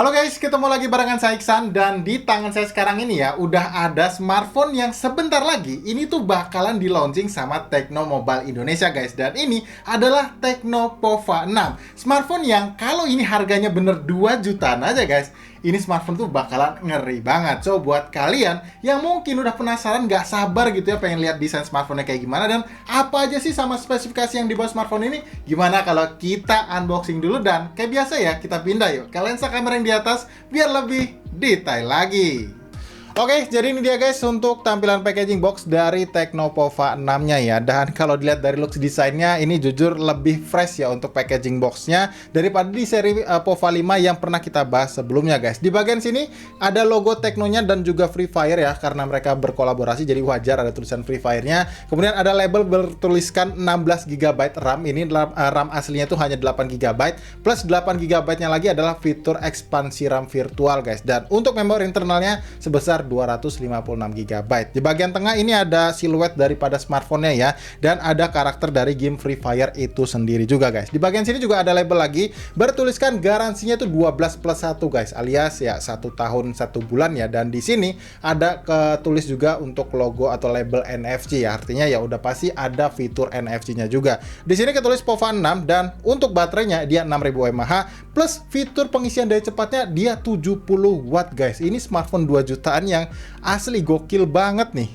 Halo guys, ketemu lagi barengan saya Iksan. Dan di tangan saya sekarang ini ya udah ada smartphone yang sebentar lagi ini tuh bakalan di launching sama Tecno Mobile Indonesia guys. Dan ini adalah Tecno Pova 6, smartphone yang kalau ini harganya bener 2 jutaan aja guys, ini smartphone tuh bakalan ngeri banget. So buat kalian yang mungkin udah penasaran, gak sabar gitu ya pengen lihat desain smartphone-nya kayak gimana dan apa aja sih sama spesifikasi yang di bawah smartphone ini, gimana kalau kita unboxing dulu. Dan kayak biasa ya, kita pindah yuk ke lensa kamera yang di atas biar lebih detail lagi. Oke, jadi ini dia guys untuk tampilan packaging box dari Tecno Pova 6-nya ya. Dan kalau dilihat dari looks desainnya, ini jujur lebih fresh ya untuk packaging boxnya daripada di seri Pova 5 yang pernah kita bahas sebelumnya guys. Di bagian sini ada logo Tecno-nya dan juga Free Fire ya, karena mereka berkolaborasi jadi wajar ada tulisan Free Fire-nya. Kemudian ada label bertuliskan 16 GB RAM. Ini RAM aslinya tuh hanya 8 GB, plus 8 GB-nya lagi adalah fitur ekspansi RAM virtual guys. Dan untuk memori internalnya sebesar 256 GB. Di bagian tengah ini ada siluet daripada smartphone-nya ya, dan ada karakter dari game Free Fire itu sendiri juga guys. Di bagian sini juga ada label lagi bertuliskan garansinya itu 12+1 guys, alias ya 1 tahun 1 bulan ya. Dan di sini ada ketulis juga untuk logo atau label NFC ya, artinya ya udah pasti ada fitur NFC-nya juga. Di sini ketulis Pova 6 dan untuk baterainya dia 6000 mAh plus fitur pengisian daya cepatnya dia 70 watt guys. Ini smartphone 2 jutaan yang asli gokil banget nih.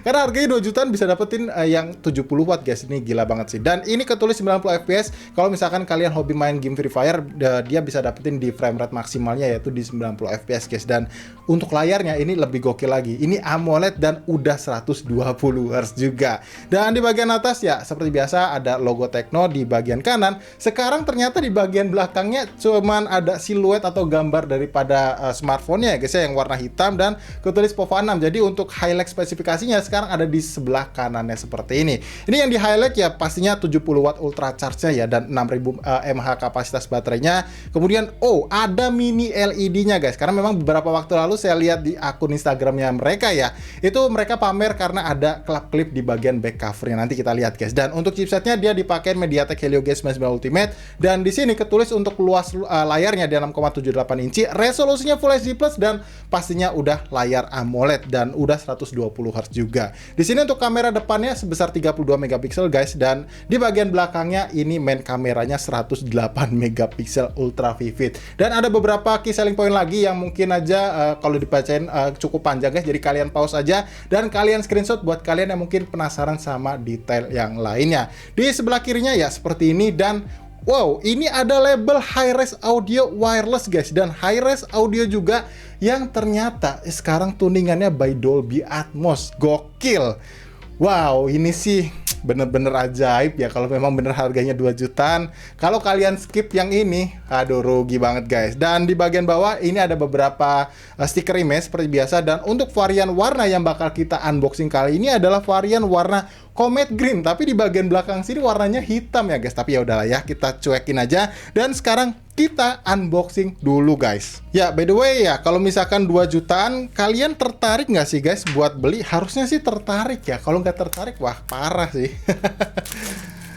Karena harganya 2 jutaan bisa dapetin yang 70 watt guys. Ini gila banget sih. Dan ini ketulis 90 fps. Kalau misalkan kalian hobi main game Free Fire, dia bisa dapetin di frame rate maksimalnya yaitu di 90 fps guys. Dan untuk layarnya ini lebih gokil lagi. Ini AMOLED dan udah 120 Hz juga. Dan di bagian atas ya seperti biasa ada logo Tecno di bagian kanan. Sekarang ternyata di bagian belakangnya cuman ada siluet atau gambar daripada smartphone-nya ya guys ya, yang warna hitam dan ketulis Pova 6. Jadi untuk highlight spesifikasinya sekarang ada di sebelah kanannya seperti ini. Ini yang di highlight ya pastinya 70 watt ultra charge-nya ya dan 6000 mAh kapasitas baterainya. Kemudian ada mini LED-nya guys. Karena memang beberapa waktu lalu saya lihat di akun Instagramnya mereka ya, itu mereka pamer karena ada klip-klip di bagian back cover-nya. Nanti kita lihat guys. Dan untuk chipsetnya dia dipakai MediaTek Helio G99 Ultimate dan di sini ketulis untuk luas layarnya di 6,78 inci, resolusinya Full HD Plus dan pastinya udah layar AMOLED dan udah 120 Hz juga. Di sini untuk kamera depannya sebesar 32 megapiksel guys, dan di bagian belakangnya ini main kameranya 108 megapiksel ultra vivid. Dan ada beberapa key selling point lagi yang mungkin aja kalau dibacain cukup panjang guys, jadi kalian pause aja dan kalian screenshot buat kalian yang mungkin penasaran sama detail yang lainnya. Di sebelah kirinya ya seperti ini, dan wow, ini ada label high-res audio wireless guys, dan high-res audio juga yang ternyata sekarang tuningannya by Dolby Atmos. Gokil. Wow, ini sih bener-bener ajaib ya kalau memang bener harganya 2 jutaan. Kalau kalian skip yang ini, aduh rugi banget guys. Dan di bagian bawah ini ada beberapa stiker image seperti biasa, dan untuk varian warna yang bakal kita unboxing kali ini adalah varian warna Comet Green, tapi di bagian belakang sini warnanya hitam ya guys. Tapi ya udahlah ya, kita cuekin aja. Dan sekarang kita unboxing dulu guys. Ya, by the way ya, kalau misalkan 2 jutaan, kalian tertarik nggak sih guys buat beli? Harusnya sih tertarik ya. Kalau nggak tertarik, wah parah sih.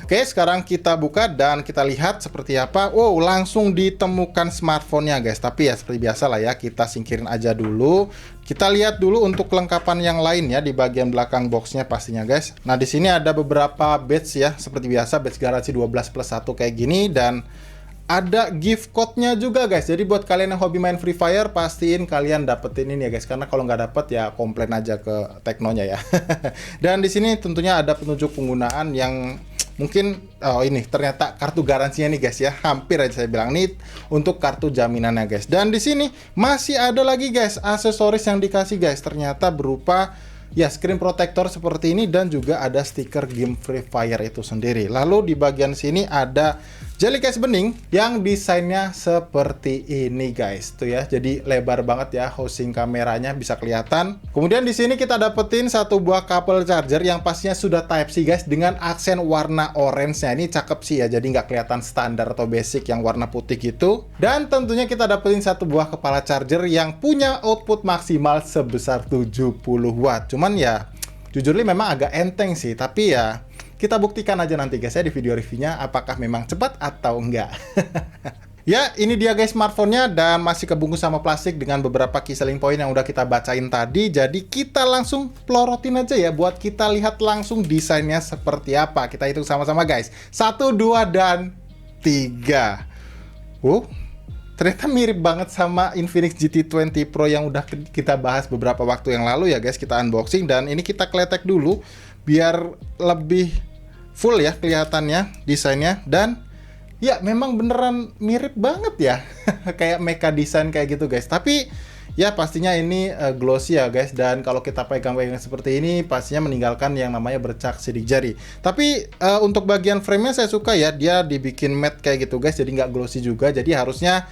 Oke, sekarang kita buka dan kita lihat seperti apa. Wow, langsung ditemukan smartphone-nya guys. Tapi ya seperti biasa lah ya, kita singkirin aja dulu. Kita lihat dulu untuk kelengkapan yang lain ya di bagian belakang boxnya pastinya guys. Nah, di sini ada beberapa badge ya, seperti biasa badge garansi 12+1 kayak gini, dan ada gift code-nya juga guys. Jadi buat kalian yang hobi main Free Fire, pastiin kalian dapetin ini ya guys. Karena kalau nggak dapet ya komplain aja ke Tecno-nya ya. Dan di sini tentunya ada petunjuk penggunaan yang mungkin ini ternyata kartu garansinya nih guys ya. Hampir aja saya bilang nih untuk kartu jaminannya guys. Dan di sini masih ada lagi guys aksesoris yang dikasih guys. Ternyata berupa ya screen protector seperti ini dan juga ada stiker game Free Fire itu sendiri. Lalu di bagian sini ada jelly case bening yang desainnya seperti ini guys. Tuh ya, jadi lebar banget ya housing kameranya bisa kelihatan. Kemudian di sini kita dapetin satu buah kabel charger yang pastinya sudah Type-C guys dengan aksen warna orange-nya. Ini cakep sih ya, jadi nggak kelihatan standar atau basic yang warna putih gitu. Dan tentunya kita dapetin satu buah kepala charger yang punya output maksimal sebesar 70 watt. Cuman ya jujur memang agak enteng sih, tapi ya kita buktikan aja nanti guys ya di video reviewnya apakah memang cepat atau enggak. Ya, ini dia guys smartphone-nya dan masih kebungkus sama plastik dengan beberapa key selling point yang udah kita bacain tadi. Jadi kita langsung pelorotin aja ya buat kita lihat langsung desainnya seperti apa. Kita hitung sama-sama guys. 1, 2, dan 3. Ternyata mirip banget sama Infinix GT20 Pro yang udah kita bahas beberapa waktu yang lalu ya guys. Kita unboxing dan ini kita kletek dulu biar lebih full ya kelihatannya desainnya. Dan ya, memang beneran mirip banget ya. Kayak mecha design kayak gitu guys. Tapi ya pastinya ini glossy ya guys. Dan kalau kita pegang-pegang seperti ini pastinya meninggalkan yang namanya bercak sidik jari. Tapi untuk bagian frame-nya saya suka ya. Dia dibikin matte kayak gitu guys. Jadi nggak glossy juga. Jadi harusnya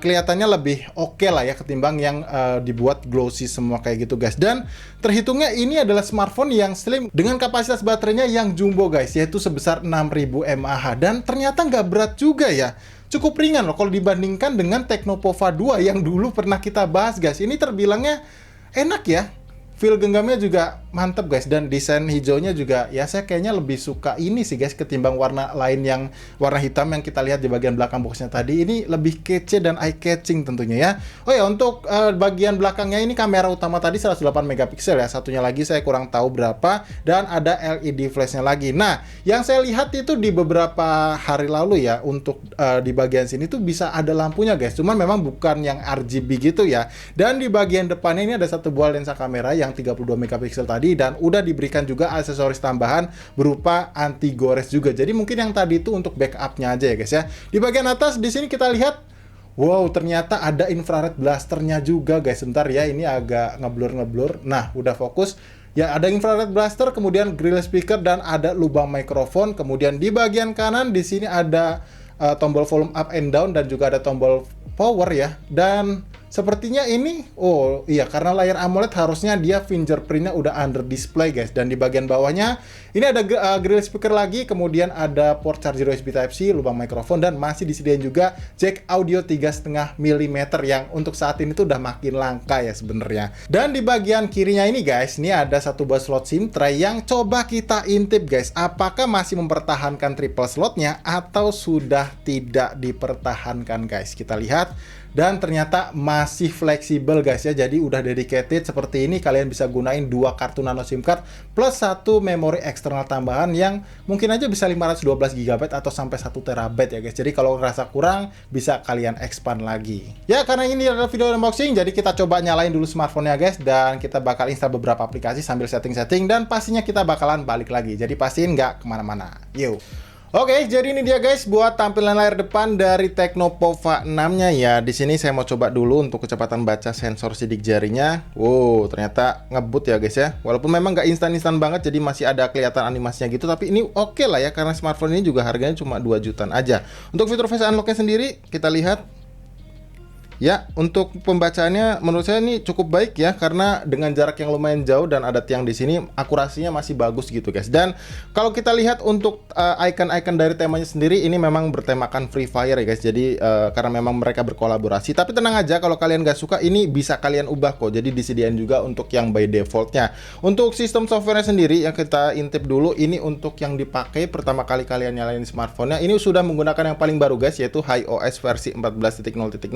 kelihatannya lebih oke lah ya ketimbang yang dibuat glossy semua kayak gitu guys. Dan terhitungnya ini adalah smartphone yang slim dengan kapasitas baterainya yang jumbo guys, yaitu sebesar 6000 mAh. Dan ternyata nggak berat juga ya, cukup ringan loh kalau dibandingkan dengan Tecnopova 2 yang dulu pernah kita bahas guys. Ini terbilangnya enak ya. Feel genggamnya juga mantep guys, dan desain hijaunya juga ya saya kayaknya lebih suka ini sih guys ketimbang warna lain yang warna hitam yang kita lihat di bagian belakang boxnya tadi. Ini lebih kece dan eye catching tentunya ya. Oh ya, untuk bagian belakangnya ini kamera utama tadi 108 megapiksel ya, satunya lagi saya kurang tahu berapa, dan ada LED flashnya lagi. Nah, yang saya lihat itu di beberapa hari lalu ya, untuk di bagian sini tuh bisa ada lampunya guys, cuman memang bukan yang RGB gitu ya. Dan di bagian depannya ini ada satu buah lensa kamera yang 32 megapiksel tadi, dan udah diberikan juga aksesoris tambahan berupa anti gores juga. Jadi mungkin yang tadi itu untuk backupnya aja ya guys ya. Di bagian atas di sini kita lihat, wow, ternyata ada infrared blasternya juga guys. Sebentar ya, ini agak ngeblur. Nah, udah fokus. Ya, ada infrared blaster, kemudian grill speaker, dan ada lubang mikrofon. Kemudian di bagian kanan di sini ada tombol volume up and down, dan juga ada tombol power ya. Dan sepertinya ini, oh iya, karena layar AMOLED harusnya dia fingerprintnya udah under display guys. Dan di bagian bawahnya ini ada grill speaker lagi, kemudian ada port charger USB Type-C, lubang mikrofon, dan masih disediain juga jack audio 3,5 mm yang untuk saat ini tuh udah makin langka ya sebenarnya. Dan di bagian kirinya ini guys, ini ada satu buah slot SIM tray yang coba kita intip guys, apakah masih mempertahankan triple slotnya atau sudah tidak dipertahankan guys. Kita lihat. Dan ternyata masih fleksibel guys ya, jadi udah dedicated seperti ini. Kalian bisa gunain 2 kartu nano SIM card plus 1 memori eksternal tambahan yang mungkin aja bisa 512 GB atau sampai 1 TB ya guys. Jadi kalau ngerasa kurang bisa kalian expand lagi. Ya, karena ini adalah video unboxing, jadi kita coba nyalain dulu smartphone-nya guys, dan kita bakal install beberapa aplikasi sambil setting-setting, dan pastinya kita bakalan balik lagi. Jadi pastiin nggak kemana-mana. Yuk. Oke, jadi ini dia guys buat tampilan layar depan dari Tecnopova 6-nya ya. Di sini saya mau coba dulu untuk kecepatan baca sensor sidik jarinya. Wow, ternyata ngebut ya guys ya. Walaupun memang nggak instan-instan banget, jadi masih ada kelihatan animasinya gitu. Tapi ini oke lah ya, karena smartphone ini juga harganya cuma 2 jutaan aja. Untuk fitur face unlock-nya sendiri, kita lihat. Ya, untuk pembacaannya menurut saya ini cukup baik ya, karena dengan jarak yang lumayan jauh dan ada tiang di sini, akurasinya masih bagus gitu guys. Dan kalau kita lihat untuk icon-icon dari temanya sendiri, ini memang bertemakan Free Fire ya guys. Jadi karena memang mereka berkolaborasi. Tapi tenang aja, kalau kalian nggak suka, ini bisa kalian ubah kok. Jadi disediain juga untuk yang by defaultnya. Untuk sistem softwarenya sendiri yang kita intip dulu, ini untuk yang dipakai pertama kali kalian nyalain smartphone-nya, ini sudah menggunakan yang paling baru guys, yaitu HiOS versi 14.0.0.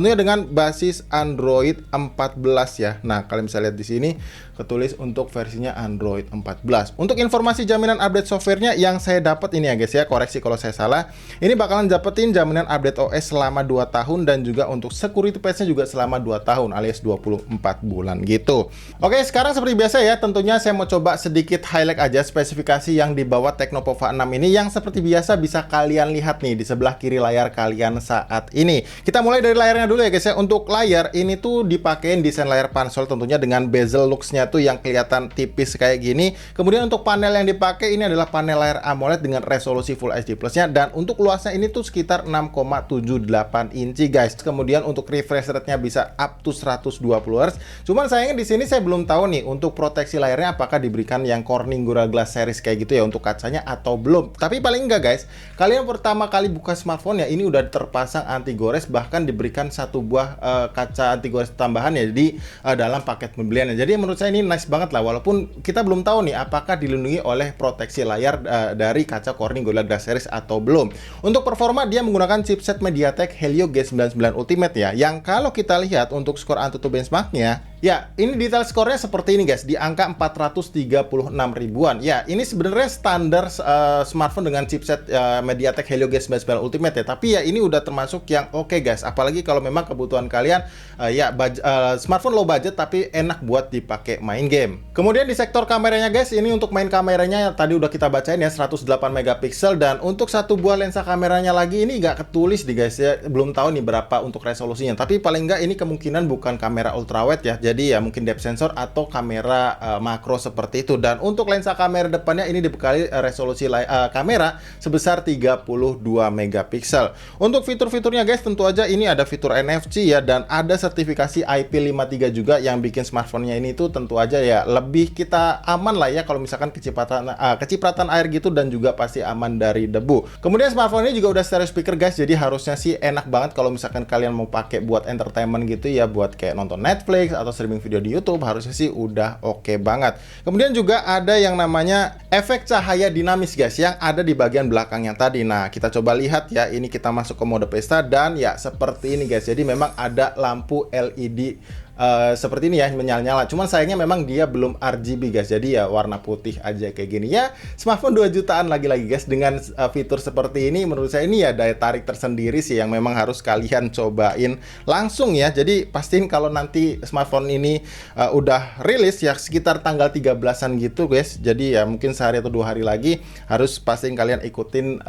Tentunya dengan basis Android 14 ya. Nah, kalian bisa lihat di sini ketulis untuk versinya Android 14. Untuk informasi jaminan update softwarenya yang saya dapat ini ya guys ya, koreksi kalau saya salah. Ini bakalan dapetin jaminan update OS selama 2 tahun, dan juga untuk security patch-nya juga selama 2 tahun alias 24 bulan gitu. Oke, sekarang seperti biasa ya, tentunya saya mau coba sedikit highlight aja spesifikasi yang dibawa Tecnopova 6 ini, yang seperti biasa bisa kalian lihat nih di sebelah kiri layar kalian saat ini. Kita mulai dari layarnya dulu ya guys ya. Untuk layar ini tuh dipakein desain layar pansel tentunya dengan bezel looks-nya tuh yang kelihatan tipis kayak gini. Kemudian untuk panel yang dipakai ini adalah panel layar AMOLED dengan resolusi Full HD Plus-nya, dan untuk luasnya ini tuh sekitar 6,78 inci guys. Kemudian untuk refresh rate-nya bisa up to 120 Hz. Cuman sayangnya di sini saya belum tahu nih untuk proteksi layarnya apakah diberikan yang Corning Gorilla Glass series kayak gitu ya untuk kacanya atau belum. Tapi paling enggak guys, kalian pertama kali buka smartphone ya, ini udah terpasang anti gores, bahkan diberikan satu buah kaca anti gores tambahan ya di dalam paket pembeliannya. Jadi menurut saya ini nice banget lah, walaupun kita belum tahu nih apakah dilindungi oleh proteksi layar dari kaca Corning Gorilla Glass Series atau belum. Untuk performa dia menggunakan chipset MediaTek Helio G99 Ultimate ya, yang kalau kita lihat untuk skor AnTuTu benchmarknya, ya ini detail skornya seperti ini guys, di angka 436 ribuan. Ya ini sebenarnya standar smartphone dengan chipset MediaTek Helio G99 Ultimate ya, tapi ya ini udah termasuk yang oke guys, apalagi kalau memang kebutuhan kalian smartphone low budget tapi enak buat dipakai main game. Kemudian di sektor kameranya guys, ini untuk main kameranya yang tadi udah kita bacain ya, 108 megapiksel, dan untuk satu buah lensa kameranya lagi ini nggak ketulis nih guys ya, belum tahu nih berapa untuk resolusinya, tapi paling nggak ini kemungkinan bukan kamera ultrawide ya, jadi ya mungkin depth sensor atau kamera makro seperti itu. Dan untuk lensa kamera depannya ini dibekali resolusi kamera sebesar 32 megapiksel. Untuk fitur-fiturnya guys, tentu aja ini ada fitur NFC ya, dan ada sertifikasi IP53 juga yang bikin smartphone-nya ini tuh tentu aja ya lebih kita aman lah ya kalau misalkan kecipratan air gitu, dan juga pasti aman dari debu. Kemudian smartphone ini juga udah stereo speaker guys, jadi harusnya sih enak banget kalau misalkan kalian mau pakai buat entertainment gitu ya, buat kayak nonton Netflix atau streaming video di YouTube, harusnya sih udah oke banget. Kemudian juga ada yang namanya efek cahaya dinamis guys, yang ada di bagian belakangnya tadi. Nah kita coba lihat ya, ini kita masuk ke mode pesta dan ya seperti ini guys, jadi memang ada lampu LED seperti ini ya, menyala-nyala. Cuman sayangnya memang dia belum RGB guys, jadi ya warna putih aja kayak gini ya. Smartphone 2 jutaan lagi-lagi guys, dengan fitur seperti ini menurut saya ini ya daya tarik tersendiri sih yang memang harus kalian cobain langsung ya. Jadi pastiin kalau nanti smartphone ini udah rilis ya sekitar tanggal 13-an gitu guys, jadi ya mungkin sehari atau 2 hari lagi harus pastiin kalian ikutin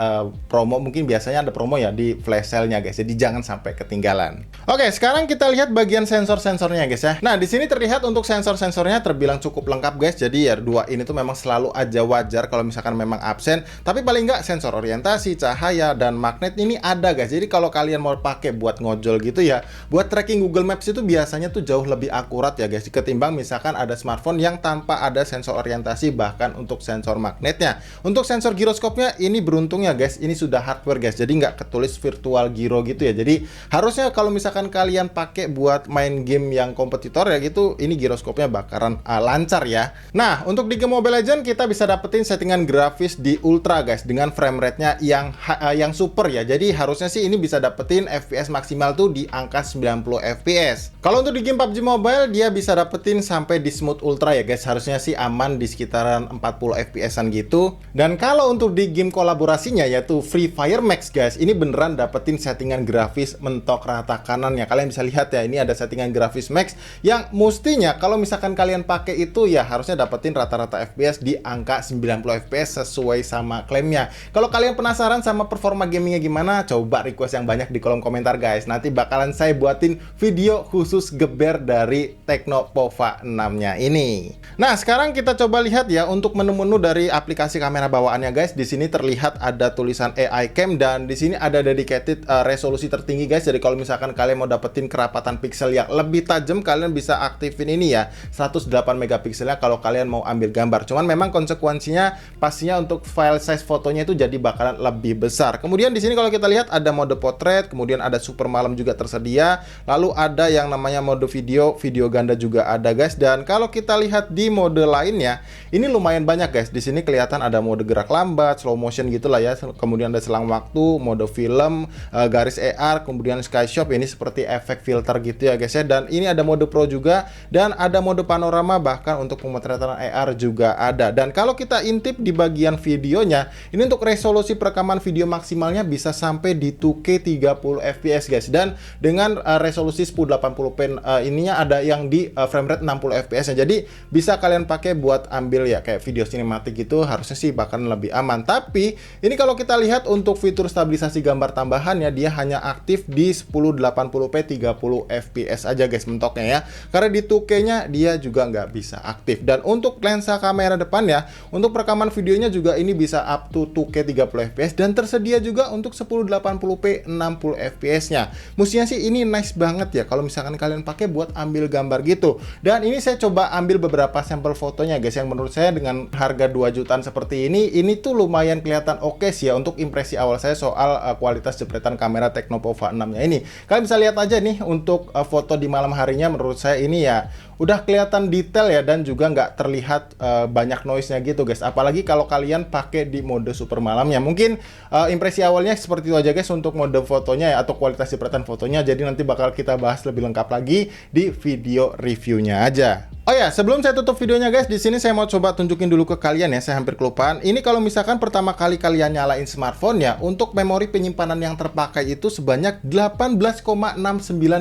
promo. Mungkin biasanya ada promo ya di flash sale-nya guys, jadi jangan sampai ketinggalan. Oke, sekarang kita lihat bagian sensor-sensornya guys ya. Nah di sini terlihat untuk sensor-sensornya terbilang cukup lengkap guys, jadi ya dua ini tuh memang selalu aja wajar kalau misalkan memang absen, tapi paling nggak sensor orientasi, cahaya, dan magnet ini ada guys. Jadi kalau kalian mau pakai buat ngojol gitu ya, buat tracking Google Maps itu biasanya tuh jauh lebih akurat ya guys, ketimbang misalkan ada smartphone yang tanpa ada sensor orientasi, bahkan untuk sensor magnetnya. Untuk sensor giroskopnya ini beruntung ya guys, ini sudah hardware guys, jadi nggak ketulis virtual gyro gitu ya. Jadi harusnya kalau misalkan kalian pakai buat main game yang kompetitor ya gitu, ini giroskopnya bakaran lancar ya. Nah untuk di game Mobile Legends kita bisa dapetin settingan grafis di ultra guys, dengan frame rate-nya yang super ya. Jadi harusnya sih ini bisa dapetin FPS maksimal tuh di angka 90 FPS. Kalau untuk di game PUBG Mobile dia bisa dapetin sampai di smooth ultra ya guys, harusnya sih aman di sekitaran 40 FPS-an gitu. Dan kalau untuk di game kolaborasinya yaitu Free Fire Max guys, ini beneran dapetin settingan grafis mentok rata kanan ya. Kalian bisa lihat ya, ini ada settingan grafis Max yang mestinya kalau misalkan kalian pakai itu ya harusnya dapetin rata-rata FPS di angka 90 FPS sesuai sama klaimnya. Kalau kalian penasaran sama performa gamingnya gimana, coba request yang banyak di kolom komentar guys. Nanti bakalan saya buatin video khusus geber dari Tecno Pova 6-nya ini. Nah, sekarang kita coba lihat ya untuk menu-menu dari aplikasi kamera bawaannya guys. Di sini terlihat ada tulisan AI Cam, dan di sini ada dedicated resolusi tertinggi guys. Jadi kalau misalkan kalian mau dapetin kerapatan pixel yang lebih tajam, kalian bisa aktifin ini ya, 108 megapikselnya kalau kalian mau ambil gambar. Cuman memang konsekuensinya pastinya untuk file size fotonya itu jadi bakalan lebih besar. Kemudian di sini kalau kita lihat ada mode potret, kemudian ada super malam juga tersedia, lalu ada yang namanya mode video ganda juga ada guys. Dan kalau kita lihat di mode lainnya, ini lumayan banyak guys. Di sini kelihatan ada mode gerak lambat, slow motion gitulah ya. Kemudian ada selang waktu, mode film, garis AR, kemudian sky shop, ini seperti efek filter gitu ya guys ya. Dan ini ada mode pro juga, dan ada mode panorama, bahkan untuk pemotretan AR juga ada. Dan kalau kita intip di bagian videonya, ini untuk resolusi perekaman video maksimalnya bisa sampai di 2K 30 FPS guys, dan dengan resolusi 1080p ininya ada yang di frame rate 60 FPS -nya. Jadi bisa kalian pakai buat ambil ya kayak video sinematik gitu, harusnya sih bahkan lebih aman. Tapi ini kalau kita lihat untuk fitur stabilisasi gambar tambahannya, dia hanya aktif di 1080p 30 FPS aja guys. mentoknya ya, karena di 2K-nya dia juga nggak bisa aktif. Dan untuk lensa kamera depannya, untuk perekaman videonya juga ini bisa up to 2K 30 fps dan tersedia juga untuk 1080p 60 fps-nya. Mestinya sih ini nice banget ya kalau misalkan kalian pakai buat ambil gambar gitu. Dan ini saya coba ambil beberapa sampel fotonya guys, yang menurut saya dengan harga 2 jutaan seperti ini tuh lumayan kelihatan oke sih ya untuk impresi awal saya soal kualitas jepretan kamera Tecnopova 6-nya ini. Kalian bisa lihat aja nih untuk foto di malam harinya, menurut saya ini ya udah kelihatan detail ya, dan juga nggak terlihat banyak noise-nya gitu guys. Apalagi kalau kalian pakai di mode super malamnya. Mungkin impresi awalnya seperti itu aja guys untuk mode fotonya ya, atau kualitas jepretan fotonya. Jadi nanti bakal kita bahas lebih lengkap lagi di video reviewnya aja. Oh ya, sebelum saya tutup videonya guys, di sini saya mau coba tunjukin dulu ke kalian ya, saya hampir kelupaan. Ini kalau misalkan pertama kali kalian nyalain smartphone ya, untuk memori penyimpanan yang terpakai itu sebanyak 18,69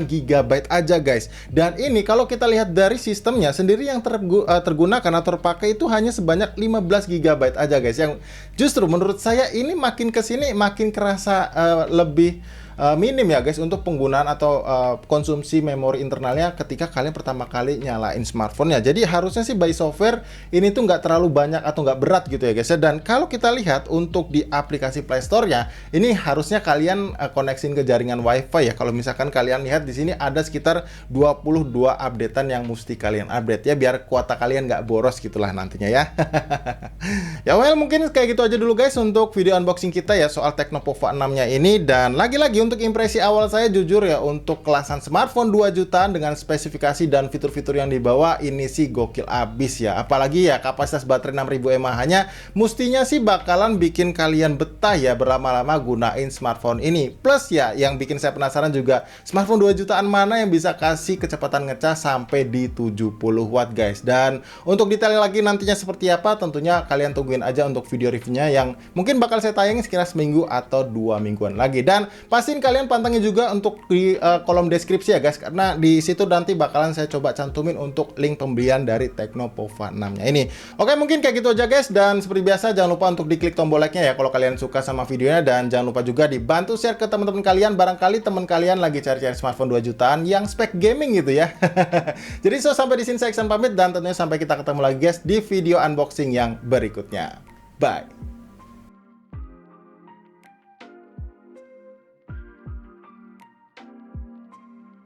GB aja guys. Dan ini kalau kita lihat dari sistemnya sendiri yang tergunakan atau terpakai itu hanya sebanyak 15 GB aja guys. Yang justru menurut saya ini makin kesini makin kerasa lebih minim ya guys untuk penggunaan atau konsumsi memori internalnya ketika kalian pertama kali nyalain smartphone-nya. Jadi harusnya sih by software ini tuh nggak terlalu banyak atau nggak berat gitu ya guys ya. Dan kalau kita lihat untuk di aplikasi Play Store-nya, ini harusnya kalian koneksin ke jaringan WiFi ya. Kalau misalkan kalian lihat di sini ada sekitar 22 updatean yang mesti kalian update ya, biar kuota kalian nggak boros gitulah nantinya ya. Ya well, mungkin kayak gitu aja dulu guys untuk video unboxing kita ya soal Tecnopova 6-nya ini. Dan lagi-lagi untuk impresi awal saya jujur ya, untuk kelasan smartphone 2 jutaan dengan spesifikasi dan fitur-fitur yang dibawa ini sih gokil abis ya. Apalagi ya kapasitas baterai 6000 mAh-nya mestinya sih bakalan bikin kalian betah ya berlama-lama gunain smartphone ini. Plus ya yang bikin saya penasaran juga, smartphone 2 jutaan mana yang bisa kasih kecepatan ngecas sampai di 70 watt guys. Dan untuk detail lagi nantinya seperti apa, tentunya kalian tungguin aja untuk video reviewnya yang mungkin bakal saya tayangin sekira seminggu atau 2 mingguan lagi. Dan pastiin kalian pantengin juga untuk di kolom deskripsi ya guys, karena di situ nanti bakalan saya coba cantumin untuk link pembelian dari Tecnopova 6-nya ini. Oke, mungkin kayak gitu aja guys, dan seperti biasa jangan lupa untuk diklik tombol like-nya ya kalau kalian suka sama videonya, dan jangan lupa juga dibantu share ke teman-teman kalian, barangkali teman kalian lagi cari-cari smartphone 2 jutaan yang spek gaming gitu ya. Jadi sampai di sini saya Iksan pamit, dan tentunya sampai kita ketemu lagi guys di video unboxing yang berikutnya. Bye.